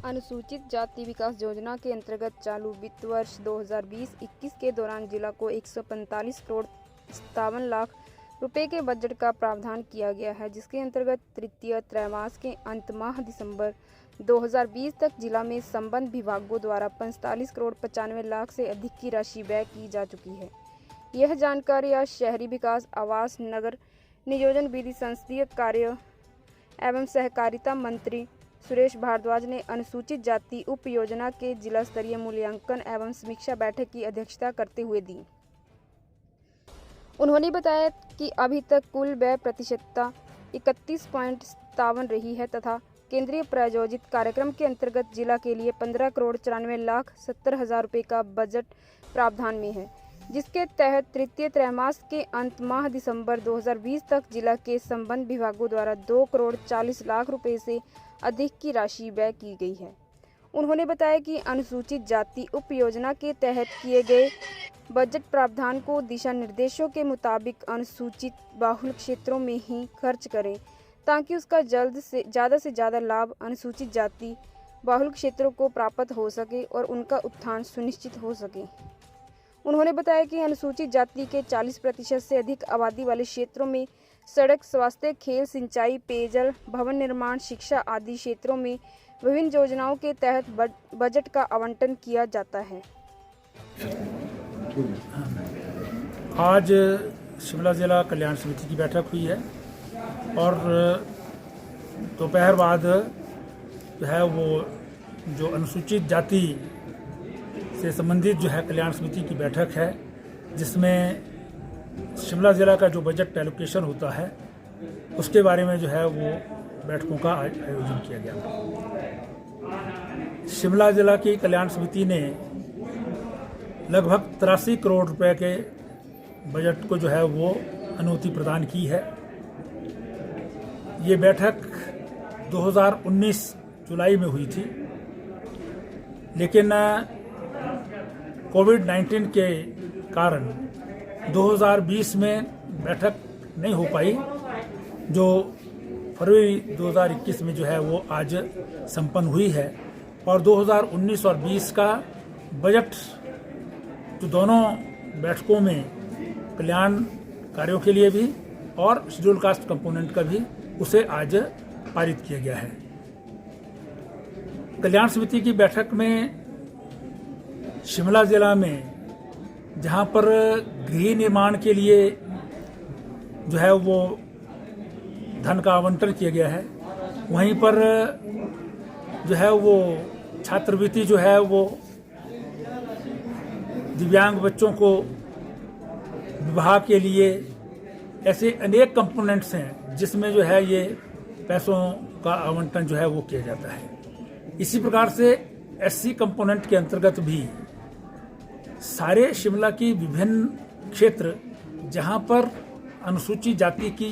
अनुसूचित जाति विकास योजना के अंतर्गत चालू वित्त वर्ष 2020-21 के दौरान जिला को 145 करोड़ 57 लाख रुपए के बजट का प्रावधान किया गया है, जिसके अंतर्गत तृतीय त्रैमास के अंत माह दिसंबर 2020 तक जिला में संबद्ध विभागों द्वारा 45 करोड़ 95 लाख से अधिक की राशि व्यय की जा चुकी है। यह जानकारी आज शहरी विकास, आवास, नगर नियोजन, विधि, संसदीय कार्य एवं सहकारिता मंत्री सुरेश भारद्वाज ने अनुसूचित जाति उप योजना के जिला स्तरीय मूल्यांकन एवं समीक्षा बैठक की अध्यक्षता करते हुए दी। उन्होंने बताया कि अभी तक कुल व्यय प्रतिशतता 31.57 रही है तथा केंद्रीय प्रायोजित कार्यक्रम के अंतर्गत जिला के लिए 15 करोड़ 94 लाख 70 हजार रुपये का बजट प्रावधान में है, जिसके तहत तृतीय त्रैमास के अंत माह दिसंबर 2020 तक जिला के संबद्ध विभागों द्वारा 2 करोड़ 40 लाख रुपए से अधिक की राशि व्यय की गई है। उन्होंने बताया कि अनुसूचित जाति उप योजना के तहत किए गए बजट प्रावधान को दिशा निर्देशों के मुताबिक अनुसूचित बाहुल क्षेत्रों में ही खर्च करें, ताकि उसका से ज़्यादा लाभ अनुसूचित जाति बाहुल क्षेत्रों को प्राप्त हो सके और उनका उत्थान सुनिश्चित हो सके। उन्होंने बताया कि अनुसूचित जाति के 40% से अधिक आबादी वाले क्षेत्रों में सड़क, स्वास्थ्य, खेल, सिंचाई, पेयजल, भवन निर्माण, शिक्षा आदि क्षेत्रों में विभिन्न योजनाओं के तहत बजट का आवंटन किया जाता है। आज शिमला जिला कल्याण समिति की बैठक हुई है और दोपहर बाद जो है वो जो अनुसूचित जाति से संबंधित जो है कल्याण समिति की बैठक है, जिसमें शिमला ज़िला का जो बजट एलोकेशन होता है उसके बारे में जो है वो बैठकों का आयोजन किया गया। शिमला ज़िला की कल्याण समिति ने लगभग 83 करोड़ रुपए के बजट को जो है वो अनुमति प्रदान की है। ये बैठक 2019 जुलाई में हुई थी, लेकिन कोविड-19 के कारण 2020 में बैठक नहीं हो पाई, जो फरवरी 2021 में जो है वो आज संपन्न हुई है। और 2019 और 20 का बजट जो दोनों बैठकों में कल्याण कार्यों के लिए भी और शेड्यूल कास्ट कंपोनेंट का भी उसे आज पारित किया गया है। कल्याण समिति की बैठक में शिमला जिला में जहां पर गृह निर्माण के लिए जो है वो धन का आवंटन किया गया है, वहीं पर जो है वो छात्रवृत्ति जो है वो दिव्यांग बच्चों को विवाह के लिए, ऐसे अनेक कंपोनेंट्स हैं जिसमें जो है ये पैसों का आवंटन जो है वो किया जाता है। इसी प्रकार से एससी कंपोनेंट के अंतर्गत भी सारे शिमला की विभिन्न क्षेत्र जहां पर अनुसूचित जाति की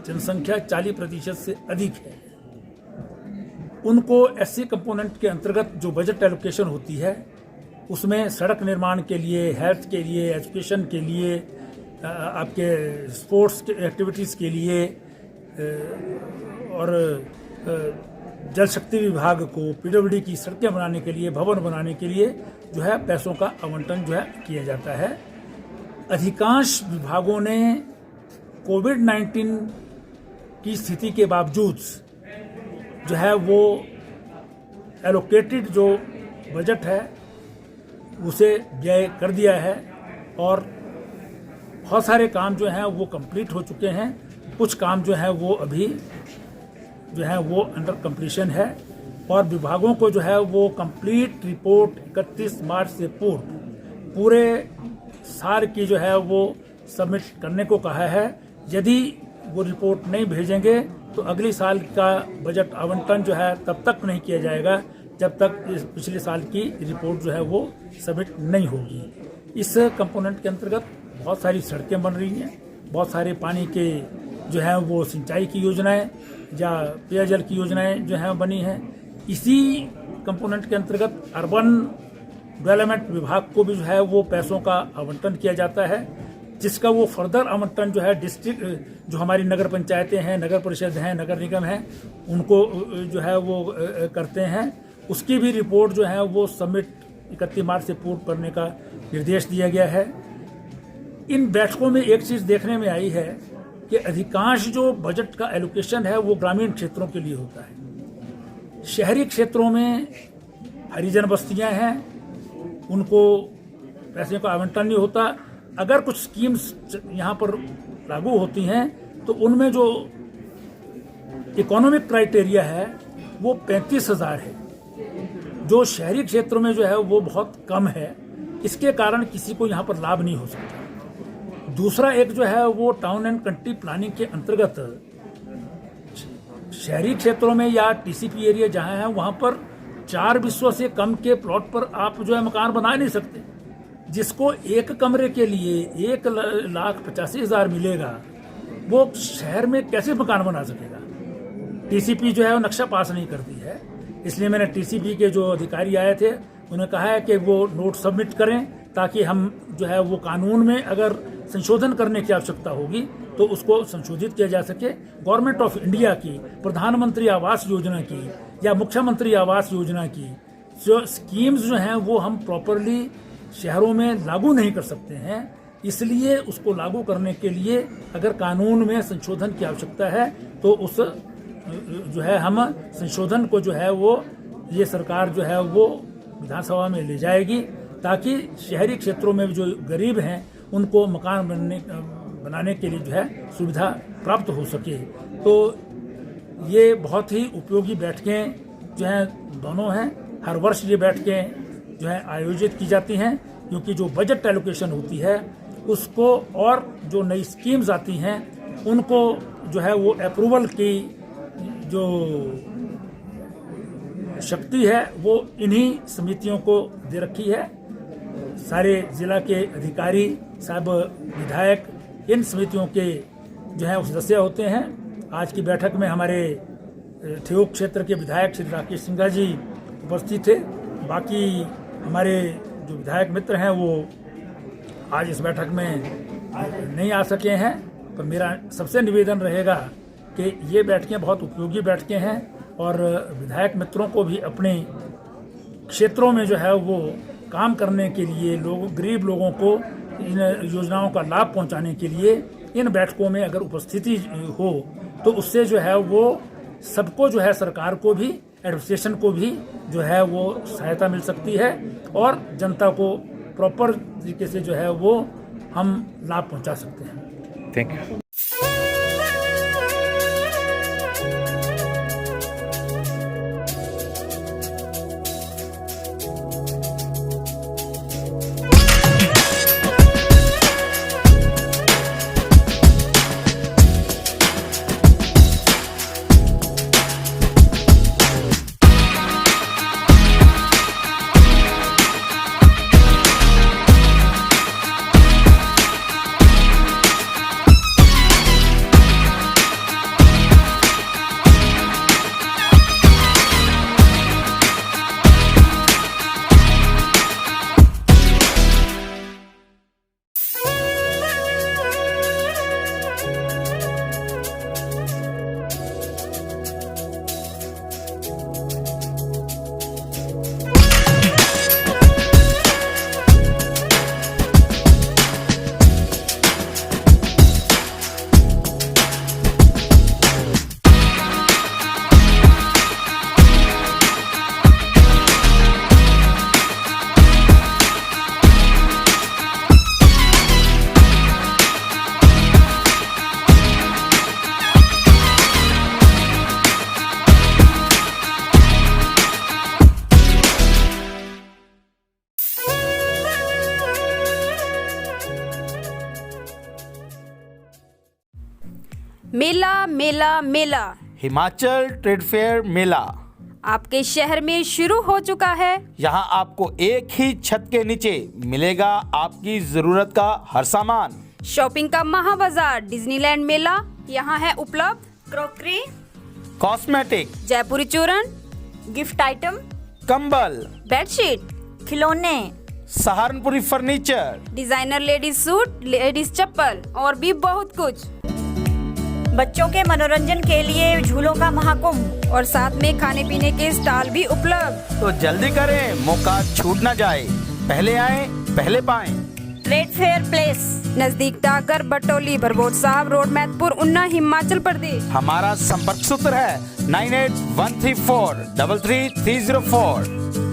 जनसंख्या 40% से अधिक है, उनको एससी कंपोनेंट के अंतर्गत जो बजट एलोकेशन होती है उसमें सड़क निर्माण के लिए, हेल्थ के लिए, एजुकेशन के लिए, आपके स्पोर्ट्स के एक्टिविटीज़ के लिए और जल शक्ति विभाग को पीडब्ल्यूडी की सड़कें बनाने के लिए, भवन बनाने के लिए जो है पैसों का आवंटन जो है किया जाता है। अधिकांश विभागों ने कोविड-19 की स्थिति के बावजूद जो है वो एलोकेटेड जो बजट है उसे व्यय कर दिया है और बहुत सारे काम जो हैं वो कंप्लीट हो चुके हैं। कुछ काम जो है वो अभी जो है वो अंडर कंप्लीशन है और विभागों को जो है वो कंप्लीट रिपोर्ट 31 मार्च से पूरे साल की जो है वो सबमिट करने को कहा है। यदि वो रिपोर्ट नहीं भेजेंगे तो अगली साल का बजट आवंटन जो है तब तक नहीं किया जाएगा जब तक इस पिछले साल की रिपोर्ट जो है वो सबमिट नहीं होगी। इस कंपोनेंट के अंतर्गत बहुत सारी सड़कें बन रही हैं, बहुत सारे पानी के जो है वो सिंचाई की योजनाएं या पेयजल की योजनाएं जो है बनी हैं। इसी कंपोनेंट के अंतर्गत अर्बन डेवलपमेंट विभाग को भी जो है वो पैसों का आवंटन किया जाता है, जिसका वो फर्दर आवंटन जो है डिस्ट्रिक्ट जो हमारी नगर पंचायतें हैं, नगर परिषद हैं, नगर निगम हैं, उनको जो है वो करते हैं उसकी भी रिपोर्ट जो है वो सबमिट 31 मार्च से पूर्ण करने का निर्देश दिया गया है। इन बैठकों में एक चीज़ देखने में आई है कि अधिकांश जो बजट का एलोकेशन है वो ग्रामीण क्षेत्रों के लिए होता है। शहरी क्षेत्रों में हरिजन बस्तियां हैं, उनको पैसे का आवंटन नहीं होता। अगर कुछ स्कीम्स यहाँ पर लागू होती हैं तो उनमें जो इकोनॉमिक क्राइटेरिया है वो 35,000 है, जो शहरी क्षेत्रों में जो है वो बहुत कम है। इसके कारण किसी को यहाँ पर लाभ नहीं हो सकता। दूसरा एक जो है वो टाउन एंड कंट्री प्लानिंग के अंतर्गत शहरी क्षेत्रों में या टीसीपी एरिया जहाँ है वहाँ पर 4 बिस्सों से कम के प्लॉट पर आप जो है मकान बना नहीं सकते। जिसको एक कमरे के लिए 1,85,000 मिलेगा वो शहर में कैसे मकान बना सकेगा। टीसीपी जो है वो नक्शा पास नहीं करती है। इसलिए मैंने टीसीपी के जो अधिकारी आए थे उन्हें कहा है कि वो नोट सबमिट करें ताकि हम जो है वो कानून में अगर संशोधन करने की आवश्यकता होगी तो उसको संशोधित किया जा सके। गवर्नमेंट ऑफ इंडिया की प्रधानमंत्री आवास योजना की या मुख्यमंत्री आवास योजना की जो स्कीम्स जो हैं वो हम प्रॉपरली शहरों में लागू नहीं कर सकते हैं। इसलिए उसको लागू करने के लिए अगर कानून में संशोधन की आवश्यकता है तो उस जो है हम संशोधन को जो है वो ये सरकार जो है वो विधानसभा में ले जाएगी ताकि शहरी क्षेत्रों में जो गरीब हैं उनको मकान बनाने के लिए जो है सुविधा प्राप्त हो सके। तो ये बहुत ही उपयोगी बैठकें जो हैं दोनों हैं। हर वर्ष ये बैठकें जो है आयोजित की जाती हैं क्योंकि जो बजट एलोकेशन होती है उसको और जो नई स्कीम्स आती हैं उनको जो है वो अप्रूवल की जो शक्ति है वो इन्हीं समितियों को दे रखी है। सारे जिला के अधिकारी साहब विधायक इन समितियों के जो है सदस्य होते हैं। आज की बैठक में हमारे ठियोग क्षेत्र के विधायक श्री राकेश सिंघा जी उपस्थित थे। बाकी हमारे जो विधायक मित्र हैं वो आज इस बैठक में नहीं आ सके हैं। तो मेरा सबसे निवेदन रहेगा कि ये बैठकें बहुत उपयोगी बैठकें हैं और विधायक मित्रों को भी अपने क्षेत्रों में जो है वो काम करने के लिए गरीब लोगों को इन योजनाओं का लाभ पहुंचाने के लिए इन बैठकों में अगर उपस्थिति हो तो उससे जो है वो सबको जो है सरकार को भी एडमिनिस्ट्रेशन को भी जो है वो सहायता मिल सकती है और जनता को प्रॉपर तरीके से जो है वो हम लाभ पहुंचा सकते हैं। Thank you. मेला मेला मेला हिमाचल ट्रेड फेयर मेला आपके शहर में शुरू हो चुका है। यहाँ आपको एक ही छत के नीचे मिलेगा आपकी जरूरत का हर सामान। शॉपिंग का महाबाजार डिज्नीलैंड मेला यहाँ है उपलब्ध। क्रॉकरी, कॉस्मेटिक, जयपुरी चूर्ण, गिफ्ट आइटम, कंबल, बेडशीट, खिलौने, सहारनपुरी furniture, designer ladies suit, ladies चप्पल और भी बहुत कुछ। बच्चों के मनोरंजन के लिए झूलों का महाकुंभ और साथ में खाने पीने के स्टॉल भी उपलब्ध। तो जल्दी करें, मौका छूट ना जाए। पहले आए पहले पाएं। ट्रेड फेयर प्लेस, नजदीक डाकघर बटोली, भरबोट साहब रोड, मैदपुर, उन्ना, हिमाचल प्रदेश। हमारा संपर्क सूत्र है 9813433304।